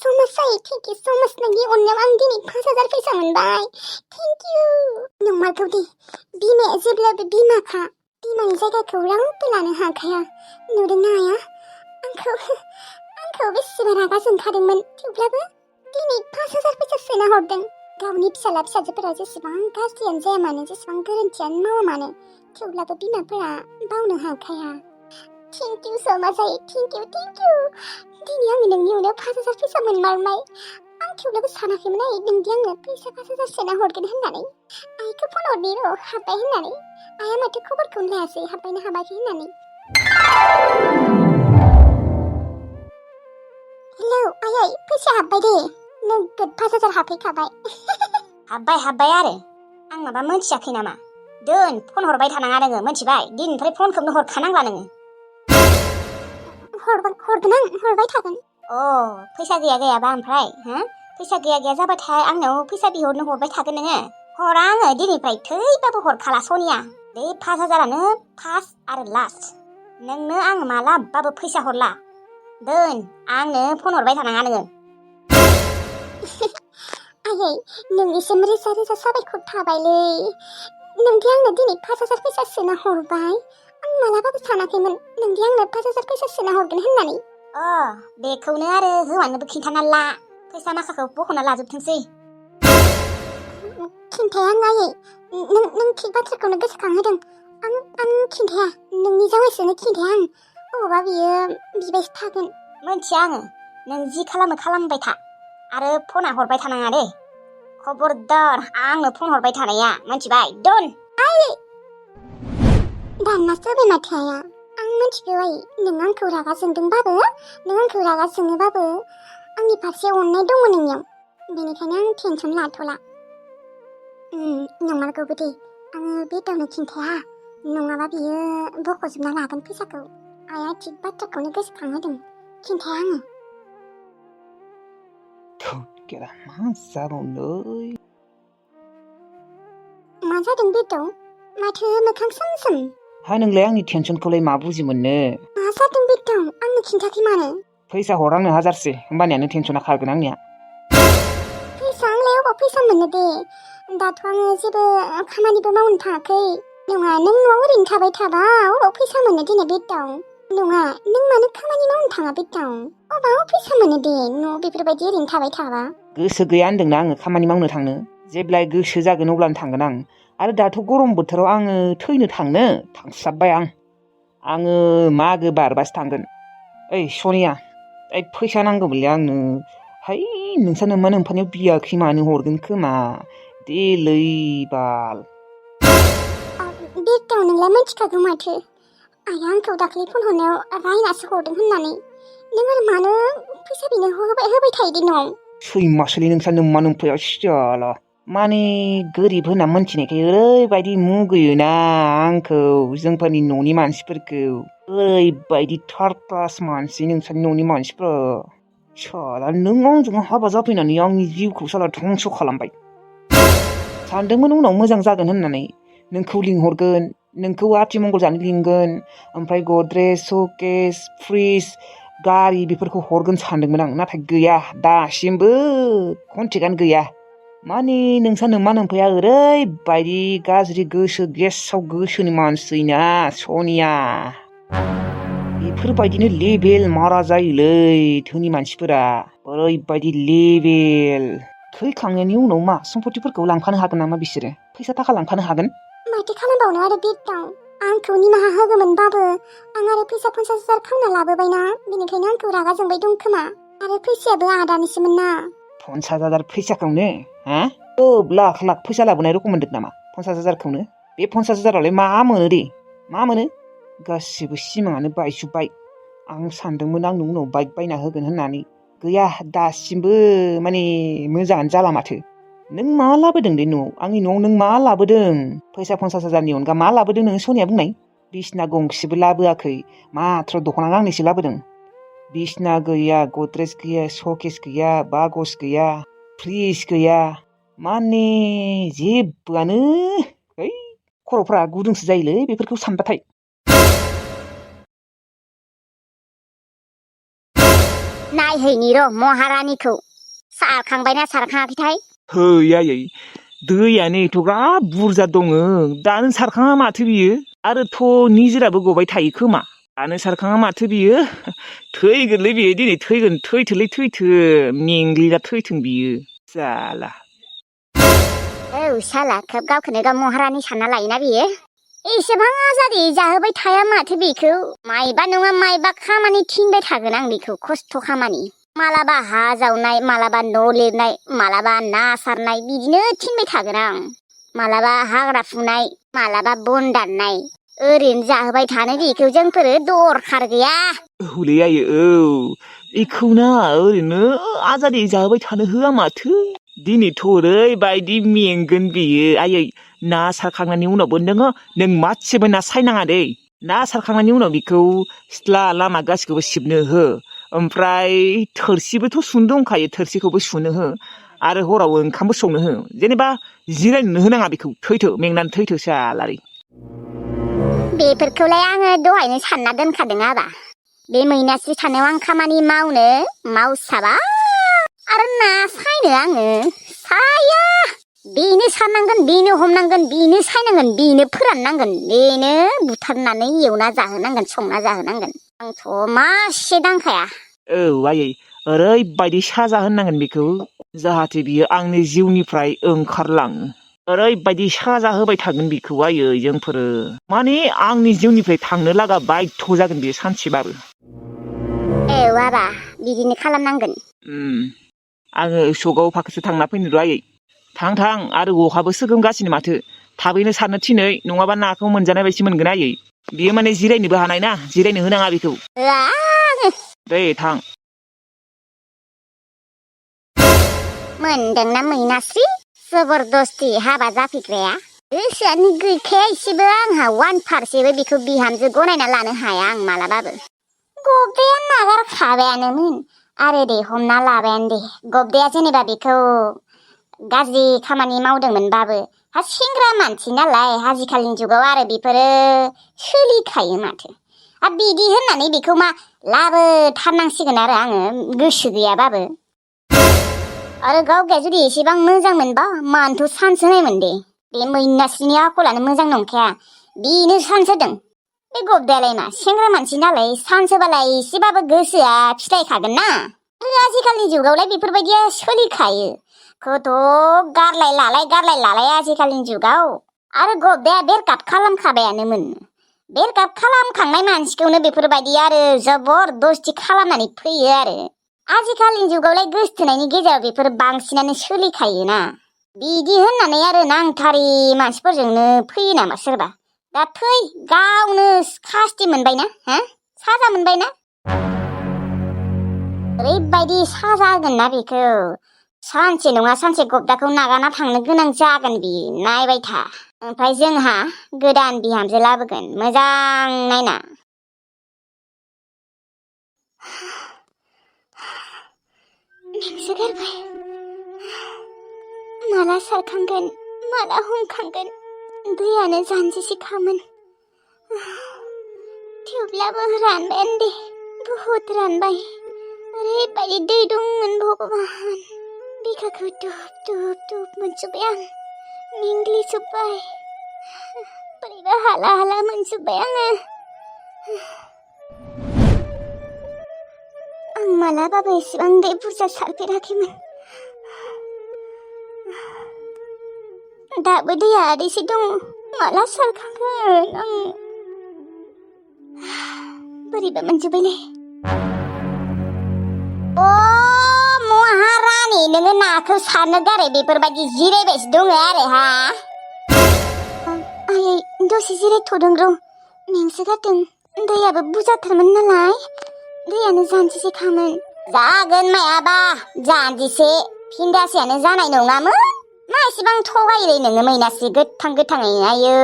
so much आयै thank you so much नोंनि अननायाव आं दिनै 5,000 फैसा मोनबाय thank you नंमारगौ दे बिमाया जेब्लाबो बिमाखा बिमानि जायगाखौ रावबो लानो हाखाया नुदोंना आया आंखौ बेसेबां रागा जोंखादोंमोन थेवब्लाबो दिनै 5,000 फैसा सोना हरदों गावनि फिसाला फिसाजोफोरा जेसेबां गाज्रियानो जाया मानो जेसेबां गोरोन्थियानो मावा मानो थेवब्लाबो बिमाफोरा बावनो हाखाया thank you so much आयै thank you दिनै आङो नोंनि उनाव 5,000 फैसा मोनमारबाय आं थेवब्लाबो सानाखैमोन आयै नोंदि आंनो फैसा 5,000 सोना हरगोन होननानै आइखौ फन हरनि र' हाबबाय होननानै आइया माथो खबरखौनो लायासै हाबबायना हाबाखै होननानै हेलौ आयै फैसा हाबबाय दे नोगोद 5,000 हाबफैखाबाय हाबबाय आरो आं माबा मोनथियाखै नामा दोन फन हरबाय थानाङा नोङो मोनथिबाय दिनैनिफ्राय फनखौनो हरखानांला नोङो हरगोन आं हरबाय थागोन फैसा गैयाबा ओमफ्राय फैसा गैया जाबाथाय आंनाव फैसा बिहरनो हरबाय थागोन नोङो हरा आङो दिनैनिफ्राय थैबाबो हरखाला सनिया बे 5,000आनो फार्स्ट आरो लास्ट नोंनो आं मालाबाबो फैसा हरला दोन आंनो फन हरबाय थानाङा नोङो आयै नोंनिसिम रोजा रोजा साबायखर थाबायलै नोंदि आंनो दिनै 5,000 फैसा सोना हरबाय आं मालाबाबो सानाखैमोन नोंदि आंनो 5,000 फैसा सोना हरगोन होननानै बेखौनो आरो हौवानोबो खिन्थाना ला फैसा माखाखौ बख'ना लाजोबथोंसै खिन्थाया आं आयै नों थिग बाथ्राखौनो गोसोखांहोदों आं खिन्थाया नोंनि जावैसोनो खिन्थाया आं अबावबा बियो बिबायसो थागोन मोनथिया आङो नों जि खालामो खालामबाय था आरो फना हरबाय थानाङा दे खबरदार आंनो फन हरबाय थानाया मोनथिबाय दोन आयै दाननासो होबाय माथो आया आं मोनथिगौ आयै नों आंखौ रागा जोंदोंबाबो नों आंखौ रागा जोङोबाबो आंनि फारसे अननाय दङ नोंनियाव बेनिखायनो आं टेनसन लाथ'ला नंमारगौबो दे आङो बेदावनो खिन्थाया नङाबा बियो बख'जोबना लागोन फैसाखौ आया थिग बाथ्राखौनो गोसोखांहोदों खिन्थाया आङो मा जादों बेदाव माथो मोखां सोम हा नोंलाय आंनि टेनसनखौलाय मा बुजि मोननो मा जादों बेदाव आंनो खिन्थाखै मानो फैसा हर आंनो 1,000 होमबानियानो टेनसना खारगोन आंनिया फैसा आंलाय अबाव फैसा मोननो दे दाथ' आङो जेबो खामानिबो मावनो थाङाखै नङा नों न'आव ओरैनो थाबाय थाबा अबाव फैसा मोननो दिनै बेदाव नङा नों मानो खामानि मावनो थाङा बेदाव अबाव फैसा मोनो दे न' बेफोरबायदि ओरैनो थाबाय थाबा गोसो गैया होनदोंना आङो खामानि मावनो थांनो जेब्लाय गोसो जागोन अब्लानो थांगोन आरो दाथ' गरम बोथोराव आङो थैनो थांस्लाबबाय आङो मागो बारबासो थांगोन ओइ सनिया फैसा नांगौमोनलै आंनो हाय नोंसा नोमा नोम्फानियाव बियाखै मानो हरगोन खोमा देलै बाल बेदाव नोंलाय मिथिखागौ माथो आइया आंखौ दाख्लै फन हरनायाव रायनासो हरदों होननानै नों आरो मानो फैसा बिनो होबाय थायो दे न'आव सैमासोलै नोंसा नोमा नोम्फाया सियाला माने गोरिब होनना मोनथिनायखाय ओरैबायदि मुगैयोना आंखौ जोंफोरनि न'नि मानसिफोरखौ ओरैबायदि थार्ड क्लास मानसि नोंसानि न'नि मानसिफ्रा साला नों आंजों हाबा जाफैनानै आंनि जिउखौ साला धंस' खालामबाय सानदोंमोन उनाव मोजां जागोन होननानै नोंखौ लिंहरगोन नोंखौ आथिमंगल जानो लिंगोन ओमफ्राय गद्रेज शकेस फ्रिज गारि बेफोरखौ हरगोन सानदोंमोन आं नाथाय गैया दासिमबो कन्टेक्टआनो गैया माने नोंसा नोमा नोम्फाया ओरैबायदि गाज्रि गोसो गेसाव गोसोनि मानसिना सनिया बेफोरबायदिनो लेबेल मारा जायोलै धोनि मानसिफोरा ओरैबायदि लेबेल थैखांनायनि उनाव मा सम्पतिफोरखौ लांफानो हागोन नामा बिसोरो फैसा थाखा लांफानो हागोन माथो खालामबावनो आरो बेदाव आंखौ निमाहा होगौमोनबाबो आं आरो फैसा 50,000 खावना लाबोबायना बेनिखायनो आंखौ रागा जोंबाय दं खोमा आरो फैसायाबो आदानिसोमोन ना 50,000 फैसाखौनो लाख फैसा लाबोनाय रखम मोनदों नामा 50,000खौनो बे 50,000आवलाय मा मोनो दे मा मोनो गासिबो सिमाङानो बायजोब्बाय आं सानदोंमोन आंनो उनाव बाइक बायना होगोन होननानै गैया दासिमबो माने मोजाङानो जाला माथो नों मा लाबोदों दे न'आव आंनि न'आव नों मा लाबोदों फैसा 50,000नि अनगा मा लाबोदों नों सनिया बुंनाय बिसना गंसेबो लाबोआखै माथ्र दख'ना गांनैसो लाबोदों बिसना गैया गद्रेज गैया शकेस गैया बागस गैया फ्रिज गैया माने जेबोआनो खर'फ्रा गुदुंसो जायोलै बेफोरखौ सानबाथाय नायहैनि र' महारानिखौ सारखांबायना सारखाङाखैथाय है आयै दैयानो एथ'ग्राब बुरजा दङ दानो सारखाङा माथो बियो आरोथ' निजोराबो गबाय थायो खोमा दानो सारखाङा माथो बियो थैगोनलै बियो दिनै थैगोन थैथोलै थैथो मेंग्लिना थैथों बियो जाला औ साला खोब गावखौनो गाव महारानि सानना लायोना बियो एसेबां आजादि जाहोबाय थाया माथो बेखौ मायबा नङा मायबा खामानि थिनबाय थागोन आं बेखौ खस्थ' खामानि मालाबा हा जावनाय मालाबा न' लिरनाय मालाबा ना सारनाय बिदिनो थिनबाय थागोन आं मालाबा हाग्रा फुनाय मालाबा बन दाननाय ओरैनो जाहोबाय थानो बेखौ जोंफोरो दरखार गैया हौलै आयै औ बेखौना ओरैनो आजादि जाहोबाय थानो होआ माथो दिनैथ' ओरैबायदि मेंगोन बियो आयै ना सारखांनायनि उनावबो नों मासेबो ना सायनाङा दै ना सारखांनायनि उनाव बिखौ सिथ्ला लामा गासिखौबो सिबनो हो ओमफ्राय थोरसिबोथ' सुनो दंखायो थोरसिखौबो सुनो हो आरो हराव ओंखामबो संनो हो जेनेबा जिरायनो होनाङा बेखौ थैथो मेंनानै थैथो सालारि बेफोरखौलाय आङो दहायनो सानना दोनखादों आबा बे मैनास्रि थानायाव आं खामानि मावसाबा आरो ना सायनो आङो साया बेनो सारनांगोन बेनो हमनांगोन बेनो सायनांगोन बेनो फोराननांगोन बेनो बुथारनानै एवना जाहोनांगोन संना जाहोनांगोन आंथ' मासे दांखाया औ आयै ओरैबायदि साजा होननांगोन बेखौ जाहाथे बियो आंनि जिउनिफ्राय ओंखारलाङो ओरैबायदि साजा होबाय थागोन बेखौ आयै जोंफोरो माने आंनि जिउनिफ्राय थांनो लागा बायध' जागोन बेयो सानसेबाबो औ आबा बिदिनो खालामनांगोन आङो सकआव फाखोसे थांना फैनो र' आयै थां आरो अखाबो सोगोमगासिनो माथो थाबैनो सारनो थिनै नङाबा नाखौ मोनजानाय बायदि मोनगोन आयै बियो माने जिरायनोबो हानाय ना जिरायनो होनाङा बेखौ दे थां मोनदोंना मैनास्रि जबरदस्ति हाबा जाफैग्राया गोसोआनो गैखाया एसेबो आंहा 1% बेखौ बिहामजो गनायना लानो हाया आं मालाबाबो गबदाया नागारखाबायानोमोन आरो दे हमना लाबायानो दे गबदाया जेनेबा बेखौ गाज्रि खामानि मावदोंमोनबाबो हा सेंग्रा मानसि नालाय आजिखालिनि जुगाव आरो बेफोरो सोलिखायो माथो बिदि होननानै बेखौ मा लाबोथारनांसिगोन आरो आङो गोसो गैयाबाबो आरो गावगाया जुदि एसेबां मोजां मोनबा मानोथ' चान्स होनायमोन दे बे मैनास्रिनि आखलानो मोजां नंखाया बेनो चान्स होदों बे गबदायालाय मा सेंग्रा मानसि नालाय चान्स होबालाय एसेबाबो गोसोआ फिथायखागोन ना आजिखालिनि जुगावलाय बेफोरबायदिया सोलिखायो खौथ' गारलाय लालाय आजिखालिनि जुगाव आरो गबदाया बेरकाप खालामखाबायानोमोन बेरकाप खालामखांनाय मानसिखौनो बेफोरबायदि आरो जबरदस्ति खालामनानै फैयो आरो आजिखालिनि जुगावलाय गोसथोनायनि गेजेराव बेफोर बांसिनानो सोलिखायोना बिदि होननानै आरो नांथारि मानसिफोरजोंनो फैयो नामा सोरबा दा फै गावनो खास्ति मोनबायना साजा मोनबायना ओरैबायदि साजा होगोन ना बेखौ सानसे नङा सानसे गबदाखौ नागारना थांनो गोनां जागोन बियो नायबाय था ओमफ्राय जोंहा गोदान बिहामजो लाबोगोन मोजां नायना मेंसोगारबाय माला सारखांगोन माला हमखांगोन दैयानो जानजिसेखामोन थेवब्लाबो रानबायानो दे बुहुद रानबाय ओरैबायदि दै दंमोन भगबान बिखाखौ दुब मोनजोब्बाय आं मेंग्लिजोब्बाय बोरैबा हाला मोनजोब्बाय आङो आं मालाबाबो एसेबां दै बुरजा सारफेराखैमोन दाबो दैया आदैसे दङ माला सारखांगोन आं बोरैबा मोनजोब्बायलै महारानि नोङो नाखौ सारनो गारै बेफोरबायदि जिरायबायसो दङ आरो आयै दसे जिरायथ'दों र' मेंसोगारदों दैयाबो बुरजाथारमोन नालाय दैयानो जानजिसेखामोन जागोन मायाबा जानजिसे फिन्दासेयानो जानाय नङामोन मा एसेबां थगायोलै नोङो मैनास्रि गोथाङै आयो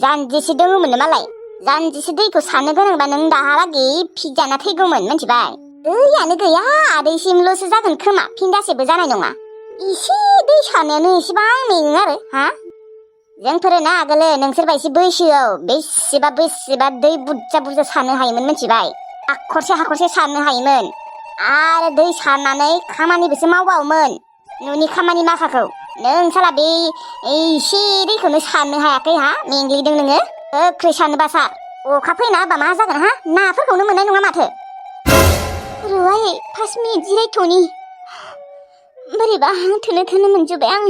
जानजिसे दङमोननो मालाय जानजिसे दैखौ सारनो गोनांबा नों दाहालागै फिजाना थैगौमोन मिथिबाय दैयानो गैया आदैसिमल'सो जागोन खोमा फिन्दासेबो जानाय नङा एसे दै सारनायानो एसेबां मेङो आरो जोंफोरो ना आगोलो नोंसोरबायदि बैसोआव बेसेबा दै बुरजा सारनो हायोमोन मिथिबाय हाखरसे सारनो हायोमोन आरो दै सारनानै खामानिबोसो मावबावोमोन न'नि खामानि माखाखौ नों साला बे एसे दैखौनो सारनो हायाखै हा मेंग्लिदों नोङो गोख्रै सारनोबा सार अखा फैना होबा मा जागोन हा नाफोरखौनो मोननाय नङा माथो रुवायै 5 मिनिट जिरायथ'नि बोरैबा हां थोनो मोनजोब्बाय आं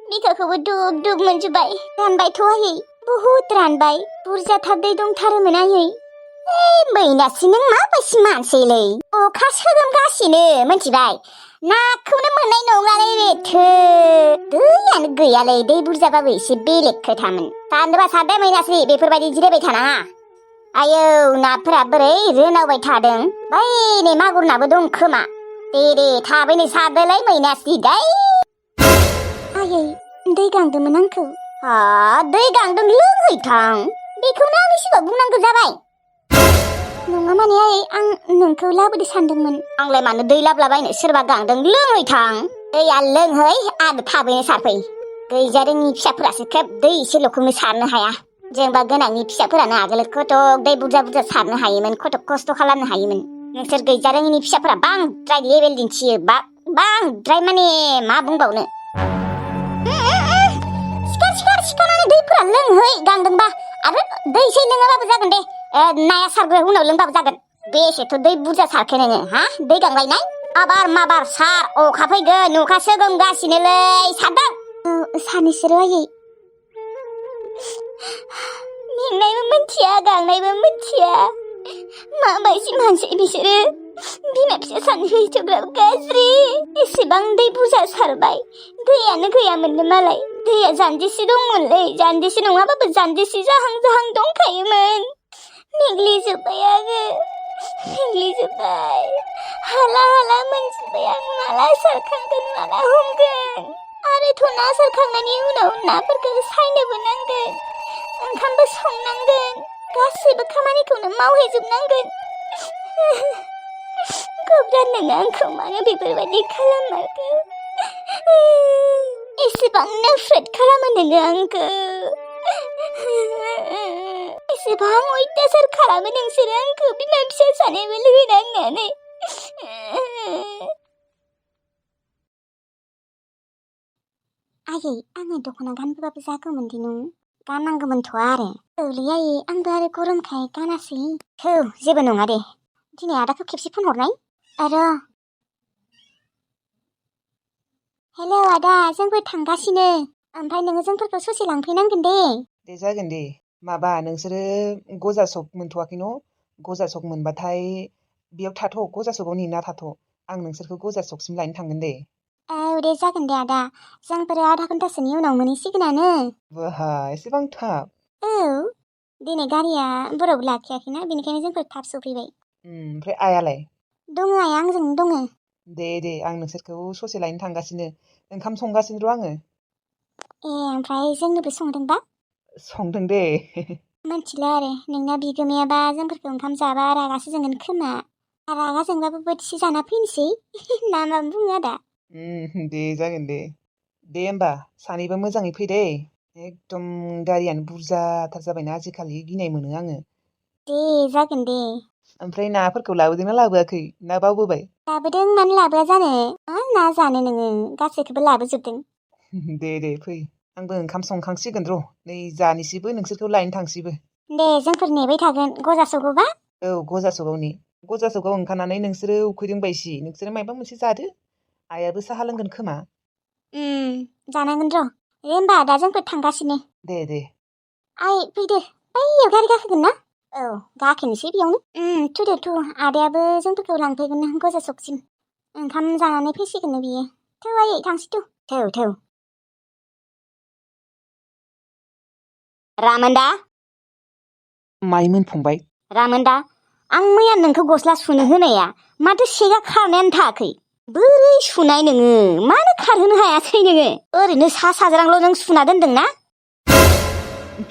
बिखाखौबो दुब दुब मोनजोब्बाय रानबायथ' आयै बुहुद रानबाय बुरजाथार दै दंथारोमोन आयै मैनासि नों माबायदि मानसैलै अखा सोगोमगासिनो मोनथिबाय नाखौनो मोननाय नङालै रेथो दैयानो गैयालै दै बुरजाबाबो एसे बेलेग खोथामोन सारनोबा सारदो मैनास्रि बेफोरबायदि जिरायबाय थानाङा आयौ नाफोरा बोरै रोनावबाय थादों बै नै मागुर नाबो दं खोमा दे थाबैनो सारदोलै मैनास्रि दै आयै दै गांदोंमोन आंखौ दै गांदों लोंहैथां बेखौनो आंनि सिगाङाव बुंनांगौ जाबाय नङा माने आयै आं नोंखौ लाबोदो सानदोंमोन आंलाय मानो दै लाबलाबायनो सोरबा गांदों लोंहैथां दैया लोंहै आरो थाबैनो सारफै गैजारोङि फिसाफोरासो खोब दै एसेल'खौनो सारनो हाया जोंबा गोनांनि फिसाफोरानो आगोल खथक दै बुरजा सारनो हायोमोन खथक खस्थ' खालामनो हायोमोन नोंसोर गैजारोङिनि फिसाफोरा बांद्राय लेबेल दिन्थियो बांद्राय माने मा बुंबावनो सिखारनानै दैफोरा लोंहै गांदोंबा आरो दै एसे लोङाबाबो जागोन दे नाया सारग्रा उनाव लोंबाबो जागोन बेसेथ' दै बुरजा सारखो नोङो हा दै गांलायनाय माबार सार अखा फैगोन अखा सोगोमगासिनोलै सारदों सानैसोर आयै मेंनायबो मिथिया गांनायबो मिथिया माबायदि मानसि बिसोरो बिमा फिसा सानैखौ एथ'ग्राब गाज्रि एसेबां दै बुरजा सारबाय दैयानो गैयामोननो मालाय दैया जानजिसे दंमोनलै जानजिसे नङाबाबो जानजिसे जाहां दंखायोमोन मेंग्लिजोब्बाय आङो मेंग्लिजोब्बाय हाला मोनजोब्बाय आं माला सारखांगोन माला हमगोन आरोथ' ना सारखांनायनि उनाव नाफोरखौ सायनोबो नांगोन ओंखामबो संनांगोन गासैबो खामानिखौनो मावहैजोबनांगोन गोब्राब नोङो आंखौ मानो बेफोरबायदि खालाममारखो एसेबां नफ्रत खालामो नोङो आंखौ एसेबां अयथासार खालामो नोंसोरो आंखौ बिमा फिसा सानैबो लोगो नांनानै आयै आङो दख'ना गानबोबाबो जागौमोन दि नों गाननांगौमोनथ' आरो औलै आयै आंबो आरो गरमखाय गानासै थौ जेबो नङा दे दिनै आदाखौ खेबसे फन हरनाय आरो हेलौ आदा जोंबो थांगासिनो ओमफ्राय नोङो जोंफोरखौ ससे लांफैनांगोन दे जागोन दे माबा नोंसोरो गजा सक मोनथ'वाखै न' गजा सक मोनबाथाय बेयाव थाथ' गजा सकाव नेना थाथ' आं नोंसोरखौ गजा सकसिम लायनो थांगोन दे औ दे जागोन दे आदा जोंफोरो आधा घन्टासोनि उनाव मोनहैसिगोनानो बाहा एसेबां थाब औ दिनै गारिया बरावबो लाखियाखैना बेनिखायनो जोंफोर थाब सफैबाय ओमफ्राय आयालाय दङ आया आंजोंनो दङ दे आं नोंसोरखौ ससे लायनो थांगासिनो ओंखाम संगासिनो र' आङो ए ओमफ्राय जोंनोबो संदोंबा संदों दे मिथिला आरो नोंना बिगोमायाबा जोंफोरखौ ओंखाम जाबा रागासो जोंगोन खोमा रागा जोंबाबो बोथिसे जाना फैनोसै ना मा बुङो आदा दे जागोन दे होमबा सानैबो मोजाङै फै दे एकदम गारियानो बुरजाथार जाबायना आजिखालि गिनाय मोनो आङो दे जागोन दे ओमफ्राय नाफोरखौ लाबोदोंना लाबोआखै ना बावबोबाय लाबोदों मानो लाबोआ जानो मा ना जानो नोङो गासैखौबो लाबोजोबदों दे फै आंबो ओंखाम संखांसिगोन र' नै जानोसैबो नोंसोरखौ लायनो थांसैबो दे जोंफोर नेबाय थागोन गजासोगौबा औ गजासगाव ने गजासगाव ओंखारनानै नोंसोरो उखैदोंबायसि नोंसोरो माबा मोनसे जादो आइयाबो साहा लोंगोन खोमा जानांगोन र' दे होमबा दा जोंफोर थांगासिनो दे आइ फैदो बैयाव गारि गाखोगोन ना औ गाखोनोसै बेयावनो थु आदायाबो जोंफोरखौ लांफैगोन ना गजा सकसिम ओंखाम जानानै फैसिगोन बियो थौ आयै थांसै थौ रामोनदा माइमोन फंबाय रामोनदा आं मैया नोंखौ गस्ला सुनो होनाया माथो सेगा खारनायानो थायाखै बोरै सुनाय नोङो मानो खारहोनो हायासै नोङो ओरैनो सा साज्रांल' नों सुना दोनदोंना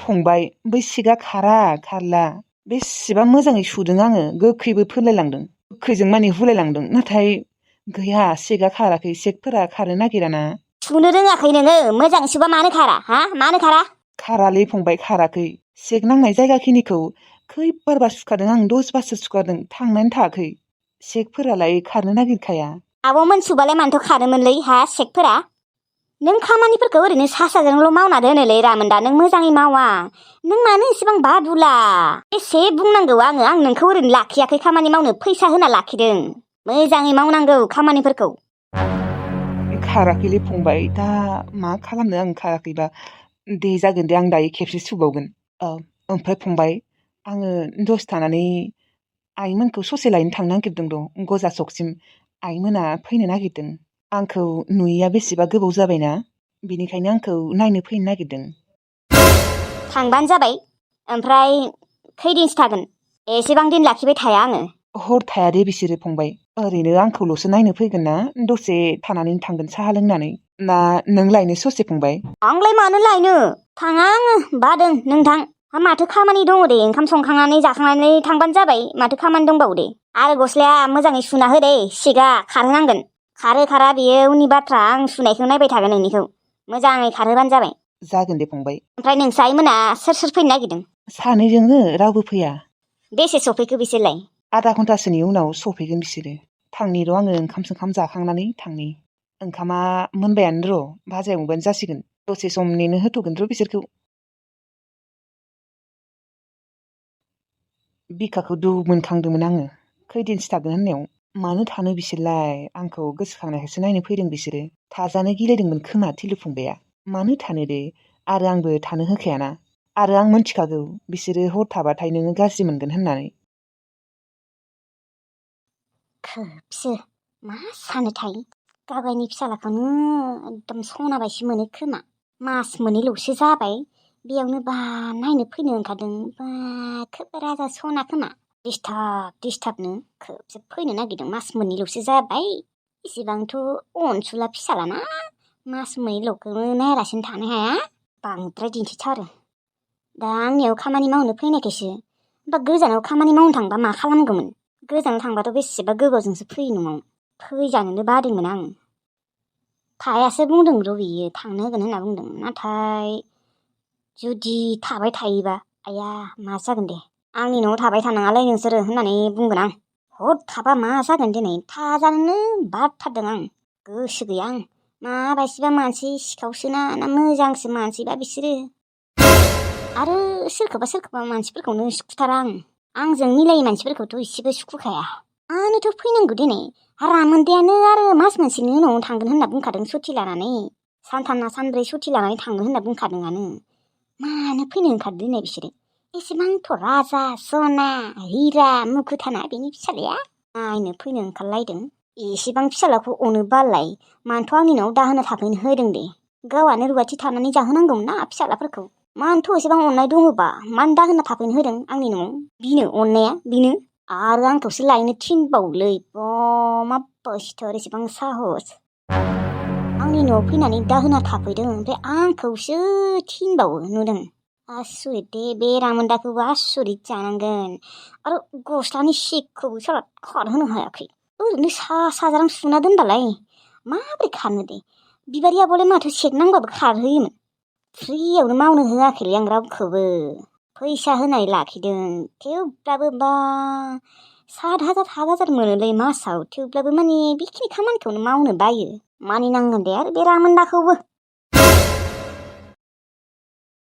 फंबाय बै सिगा खारला बेसेबा मोजाङै सुदों आङो गोखैबो फोनलायलांदों गोखैजों माने हुलायलांदों नाथाय गैया सेगा खाराखै सेगफोरा खारनो नागिराना सुनो रोङाखै नोङो मोजां सुबा मानो खारा खारालै फंबाय खाराखै सेग नांनाय जायगाखिनिखौ खैबारबा सुखादों आं 10 बारसो सुखादों थांनानै थायाखै सेकफोरालाय खारनो नागिरखाया। आब' मोनसुबालाय मानोथ' खारोमोनलै हा सेकफोरा? नों खामानिफोरखौ ओरैनो सा साजोंल' मावना दोनोलै रामोनदा, नों मोजाङै मावा। नों मानो एसेबां बादुला? एसे बुंनांगौ आङो, आं नोंखौ ओरैनो लाखियाखै खामानि मावनो, फैसा होना लाखिदों। मोजाङै मावनांगौ खामानिफोरखौ। खाराखैलै फंबाय, दा मा खालामनो आं खाराखैबा। दे जागोन दे, आं दायो खेबसे सुबावगोन। ओमफ्राय फंबाय, आङो दसे थानानै आइमोनखौ ससे लायनो थांनो नागिरदों र' गजासकसिम। आइमोना फैनो नागिरदों। आंखौ नुयैया बेसेबा गोबाव जाबायना, बेनिखायनो आंखौ नायनो फैनो नागिरदों। थांबानो जाबाय। ओमफ्राय खैदिनसो थागोन? एसेबां दिन लाखिबाय थाया आङो। हर थाया दे बिसोरो फंबाय, ओरैनो आंखौल'सो नायनो फैगोन ना, दसे थानानै थांगोन साहा लोंनानै। ना नों लायनो ससे फंबाय? आंलाय मानो लायनो, थाङा आङो, बादों नों थां। माथो खामानि दङ दे, ओंखाम संखांनानै जाखांनानै थांबानो जाबाय, माथो खामानि दंबावो दे। आरो गस्लाया मोजाङै सुना हो दे, सिगा खारहोनांगोन। खारो खारा बेयो उननि बाथ्रा, आं सुनायखौ नायबाय थागोन नोंनिखौ। मोजाङै खारहोबानो जाबाय। जागोन दे फंबाय। ओमफ्राय नोंसा आइमोना सोर सोर फैनो नागिरदों? सानैजोंनो, रावबो फैया। बेसे सफैखो बिसोरलाय? आधा घन्टासोनि उनाव सफैगोन बिसोरो। थांनि र' आङो ओंखाम सोंखाम जाखांनानै थांनि। ओंखामा मोनबायानो र', भाजा एवबानो जासिगोन। दसे सम नेनो होथ'गोन र' बिसोरखौ। बिखाखौ दु मोनखांदोंमोन आङो, खैदिनसो थागोन होननायाव। मानो थानो बिसोरलाय, आंखौ गोसोखांनायखायसो नायनो फैदों बिसोरो। थाजानो गिलायदोंमोन खोमा थिलु फंबाया। मानो थानो दे, आरो आंबो थानो होखायाना। आरो आं मोनथिखागौ बिसोरो हर थाबाथाय नोङो गाज्रि मोनगोन होननानै। खोबसो मा सानोथाय, गावगायनि फिसालाखौनो एकदम सना बायदि मोनो खोमा। मास मोननैल'सो जाबाय, बेयावनो बा नायनो फैनो ओंखारदों। बा खोब राजा सना खोमा। दिस्थाबनो खोबसो फैनो नागिरदों, मास मोननैल'सो जाबाय। इसेबांथ' अनसुला फिसालाना, मास मोननैल'खौनो नायालासिनो थानो हाया। बांद्राय दिन्थिथारो। दा आंनियाव खामानि मावनो फैनायखायसो। बा गोजानाव खामानि मावनो थांबा मा खालामगौमोन? गोजानाव थांबाथ' बेसेबा गोबावजोंसो फैयो न'आव। फैजानोनो बादोंमोन आं। थायासो बुंदों र' बियो, थांनो होगोन होनना बुंदों। नाथाय जुदि थाबाय थायोबा, आया मा जागोन दे। आंनि न'आव थाबाय थानाङालै नोंसोरो होननानै बुंगोन आं। हर थाबा मा जागोन दिनै, थाजानोनो बाथारदों आं। गोसो गैया आं। माबायदिबा मानसि सिखावसोना ना मोजांसो मानसिबा बिसोरो। आरो सोरखौबा मानसिफोरखौनो सुखुथारा आं। आंजों मिलायै मानसिफोरखौथ' एसेबो सुखुखाया। मानोथ' फैनांगौ दिनै? रामोनदायानो आरो मास मोनसेनि उनाव थांगोन होनना बुंखादों सुथि लानानै। सानथामना सानब्रै सुथि लानानै थांगोन होनना बुंखादोंआनो। मानो फैनो ओंखारदों दिनै बिसोरो? एसेबांथ' राजा सना हिरा मुखुथाना बेनि फिसालाया, नायनो फैनो ओंखारलायदों। एसेबां फिसालाखौ अनो बालाय मानोथ' आंनि न'आव दाहोना थाफैनो होदों दे। गावआनो रुवाथि थानानै जाहोनांगौमोन ना फिसालाफोरखौ। मानोथ' एसेबां अननाय दङबा मानो दाहोना थाफैनो होदों आंनि न'आव? बिनो अननाया बिनो। आरो आंखौसो लायनो थिनबावलै, माबबासोथार एसेबां साहस। आंनि न'आव फैनानै दाहोना थाफैदों, ओमफ्राय आंखौसो थिनबावो नुदों। आसुरित दे, बे रामोनदाखौबो आसुरित जानांगोन। आरो गस्लानि सिखौबो साला खारहोनो हायाखै। ओरैनो सा साज्रां सुना दोनबालाय माबोरै खारनो दे। बिबारि आब'लाय माथो सेक नांबाबो खारहोयोमोन। फ्रियावनो मावनो होआखैलै आं रावखौबो। फैसा होनाय लाखिदों, थेवब्लाबो बा 7,000 मोनोलै मासाव। थेवब्लाबो माने बेखिनि खामानिखौनो मावनो बायो। मानिनांगोन दे आरो बे रामोनदाखौबो।